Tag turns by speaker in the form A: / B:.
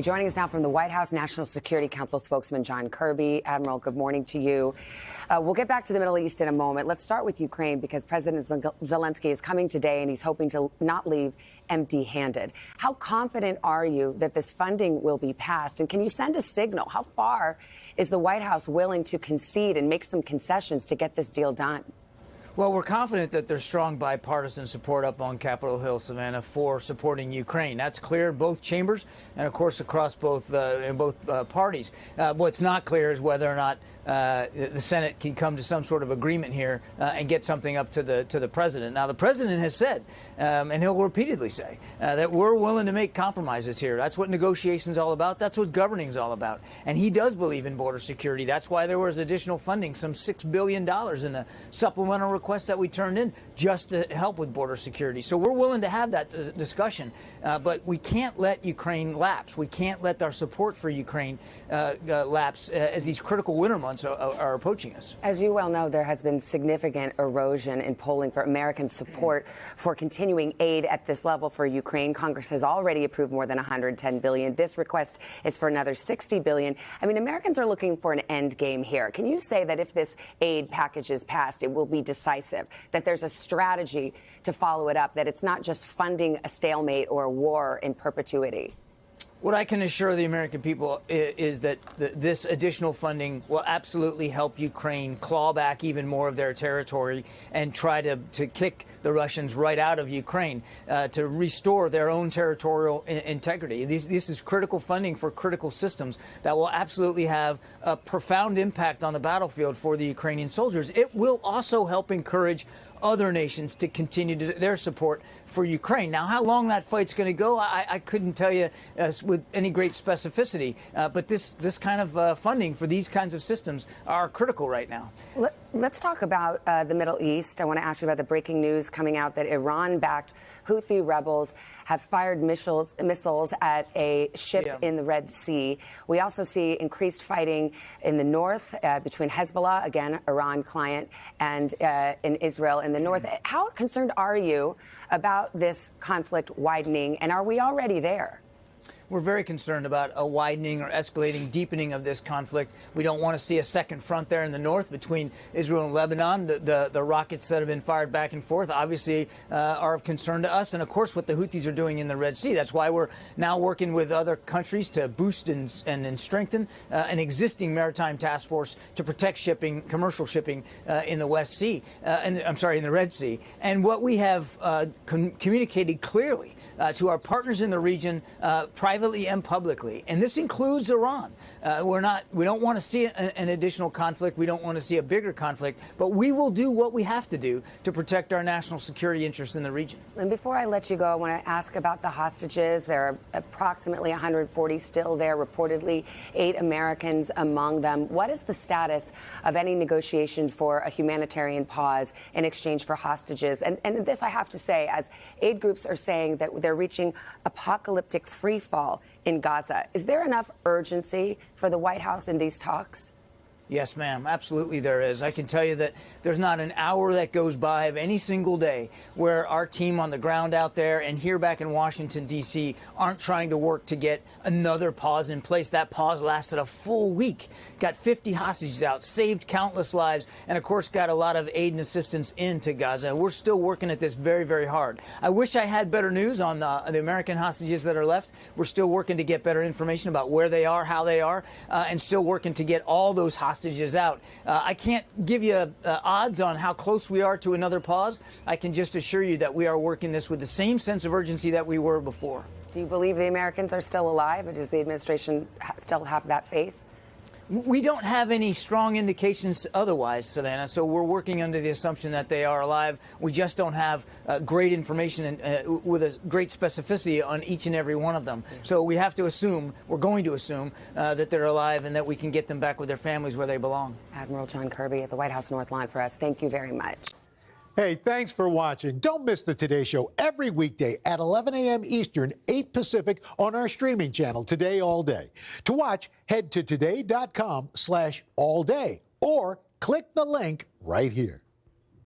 A: Joining us now from the White House National Security Council spokesman John Kirby. Admiral, good morning to you. We'll get back to the Middle East in a moment. Let's start with Ukraine because President Zelensky is coming today and he's hoping to not leave empty-handed. How confident are you that this funding will be passed? And can you send a signal? How far is the White House willing to concede and make some concessions to get this deal done?
B: Well, we're confident that there's strong bipartisan support up on Capitol Hill, Savannah, for supporting Ukraine. That's clear in both chambers and, of course, across both parties. What's not clear is whether or not the Senate can come to some sort of agreement here and get something up to the president. Now, the president has said, and he'll repeatedly say, that we're willing to make compromises here. That's what negotiation's all about. That's what governing's all about. And he does believe in border security. That's why there was additional funding, some $6 billion in the supplemental request that we turned in just to help with border security. So we're willing to have that discussion, but we can't let Ukraine lapse. We can't let our support for Ukraine lapse as these critical winter months are approaching us.
A: As you well know, there has been significant erosion in polling for American support for continuing aid at this level for Ukraine. Congress has already approved more than $110 billion. This request is for another $60 billion. I mean, Americans are looking for an end game here. Can you say that if this aid package is passed, it will be decisive, that there's a strategy to follow it up, that it's not just funding a stalemate or a war in perpetuity?
B: What I can assure the American people is that this additional funding will absolutely help Ukraine claw back even more of their territory and try to kick the Russians right out of Ukraine, to restore their own territorial integrity. This is critical funding for critical systems that will absolutely have a profound impact on the battlefield for the Ukrainian soldiers. It will also help encourage other nations to continue their support for Ukraine. Now, how long that fight's going to go, I couldn't tell you with any great specificity, but this kind of funding for these kinds of systems are critical right now.
A: Let's talk about the Middle East. I want to ask you about the breaking news coming out that Iran-backed Houthi rebels have fired missiles at a ship in the Red Sea. We also see increased fighting in the north between Hezbollah, again, Iran client, and in Israel in the north. How concerned are you about this conflict widening, and are we already there?
B: We're very concerned about a widening or escalating, deepening of this conflict. We don't want to see a second front there in the north between Israel and Lebanon. The rockets that have been fired back and forth obviously are of concern to us. And, of course, what the Houthis are doing in the Red Sea. That's why we're now working with other countries to boost and strengthen an existing maritime task force to protect shipping, commercial shipping in the West Sea, in the Red Sea. And what we have communicated clearly to our partners in the region, privately and publicly, and this includes Iran. We don't want to see an additional conflict. We don't want to see a bigger conflict, but we will do what we have to do to protect our national security interests in the region.
A: And before I let you go, I want to ask about the hostages. There are approximately 140 still there, reportedly 8 Americans among them. What is the status of any negotiation for a humanitarian pause in exchange for hostages? And this, I have to say, as aid groups are saying that they're reaching apocalyptic free fall in Gaza. Is there enough urgency for the White House in these talks?
B: Yes, ma'am. Absolutely there is. I can tell you that there's not an hour that goes by of any single day where our team on the ground out there and here back in Washington, D.C. aren't trying to work to get another pause in place. That pause lasted a full week, got 50 hostages out, saved countless lives, and, of course, got a lot of aid and assistance into Gaza. We're still working at this very, very hard. I wish I had better news on the American hostages that are left. We're still working to get better information about where they are, how they are, and still working to get all those hostages out. I can't give you odds on how close we are to another pause. I can just assure you that we are working this with the same sense of urgency that we were before.
A: Do you believe the Americans are still alive, or does the administration still have that faith?
B: We don't have any strong indications otherwise, Savannah, so we're working under the assumption that they are alive. We just don't have great information and with a great specificity on each and every one of them. So we have to assume, we're going to assume, that they're alive and that we can get them back with their families where they belong.
A: Admiral John Kirby at the White House North Lawn for us. Thank you very much.
C: Hey, thanks for watching. Don't miss the Today Show every weekday at 11 a.m. Eastern, 8 Pacific on our streaming channel, Today All Day. To watch, head to today.com/allday or click the link right here.